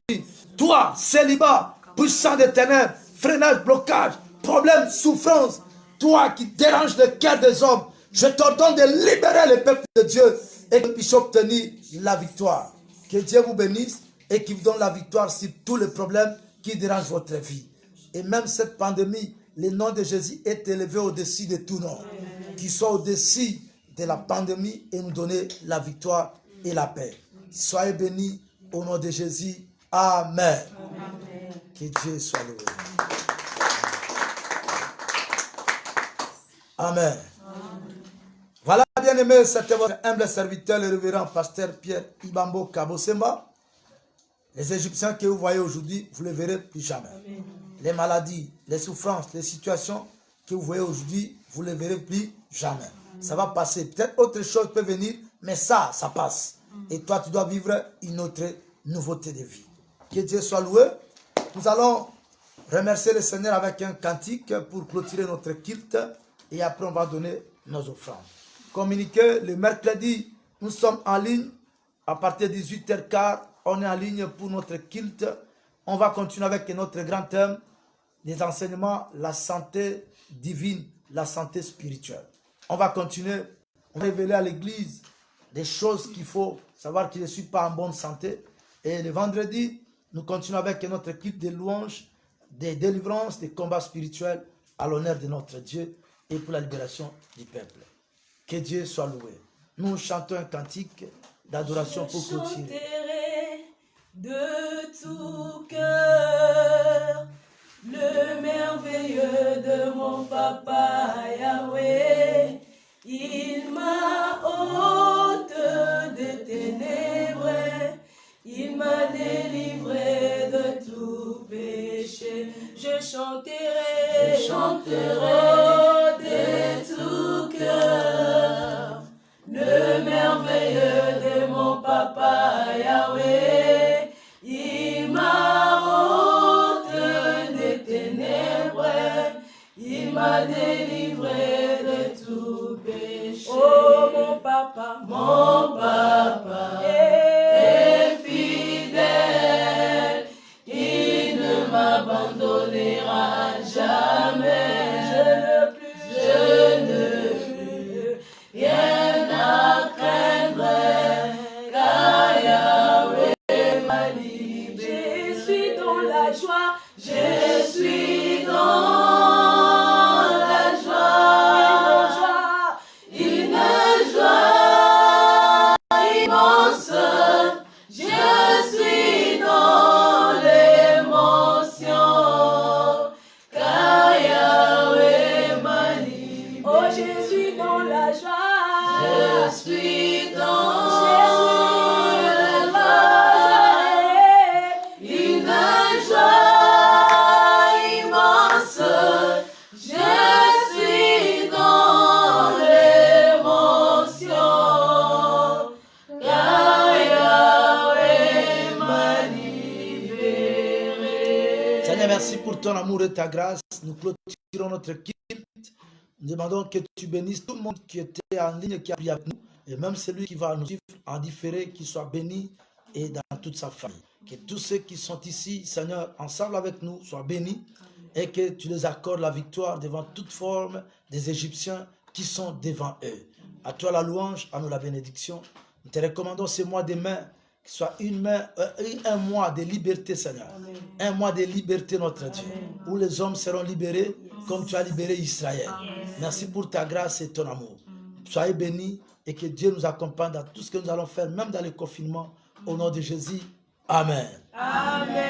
Toi, célibat, puissant des ténèbres, freinage, blocage, problème, souffrance, toi qui déranges le cœur des hommes, je t'ordonne de libérer le peuple de Dieu et que nous puissions obtenir la victoire. Que Dieu vous bénisse et qu'il vous donne la victoire sur tous les problèmes qui dérangent votre vie. Et même cette pandémie, le nom de Jésus est élevé au-dessus de tout nom. Qu'il soit au-dessus de la pandémie et nous donner la victoire et la paix. Soyez bénis au nom de Jésus. Amen. Amen. Que Dieu soit loué. Amen. Voilà, bien-aimés, c'était votre humble serviteur, le révérend pasteur Pierre Ibambo Kabosemba. Les Égyptiens que vous voyez aujourd'hui, vous ne les verrez plus jamais. Amen. Les maladies, les souffrances, les situations que vous voyez aujourd'hui, vous ne les verrez plus jamais. Ça va passer. Peut-être autre chose peut venir, mais ça passe. Et toi, tu dois vivre une autre nouveauté de vie. Que Dieu soit loué. Nous allons remercier le Seigneur avec un cantique pour clôturer notre culte. Et après, on va donner nos offrandes. Communiquer le mercredi, nous sommes en ligne. À partir de 18h15, on est en ligne pour notre culte. On va continuer avec notre grand thème des enseignements, la santé divine, la santé spirituelle. On va continuer, on va révéler à l'église des choses qu'il faut savoir que je ne suis pas en bonne santé. Et le vendredi, nous continuons avec notre culte de louanges, des délivrances, des combats spirituels à l'honneur de notre Dieu et pour la libération du peuple. Que Dieu soit loué. Nous chantons un cantique d'adoration pour clôturer. De tout cœur, le merveilleux de mon papa Yahweh, il m'a ôté des ténèbres, il m'a délivré de tout péché. Je chanterai de tout cœur, le merveilleux de mon papa Yahweh. Il m'a ôté des ténèbres, il m'a délivré de tout péché. Oh mon papa est fidèle, il ne m'abandonnera jamais. Je ne plus rien à craindre, car Yahweh m'a libéré. Je suis dans la joie, je suis dans la joie, une joie immense. Je suis dans l'émotion, car Yahweh m'a libéré. Oh, je suis dans la joie, je suis dans la joie, une joie immense. Seigneur, merci pour ton amour et ta grâce. Nous clôturons notre culte. Nous demandons que tu bénisses tout le monde qui était en ligne et qui a prié avec nous. Et même celui qui va nous suivre en différé, qu'il soit béni et dans toute sa famille. Que tous ceux qui sont ici, Seigneur, ensemble avec nous, soient bénis. Et que tu les accordes la victoire devant toute forme des Égyptiens qui sont devant eux. À toi la louange, à nous la bénédiction. Nous te recommandons ce mois de mai, qu'il soit un mois de liberté, Seigneur. Amen. Un mois de liberté, notre Dieu. Amen. Où les hommes seront libérés comme tu as libéré Israël. Amen. Merci pour ta grâce et ton amour. Soyez bénis et que Dieu nous accompagne dans tout ce que nous allons faire, même dans le confinement. Au nom de Jésus. Amen. Amen.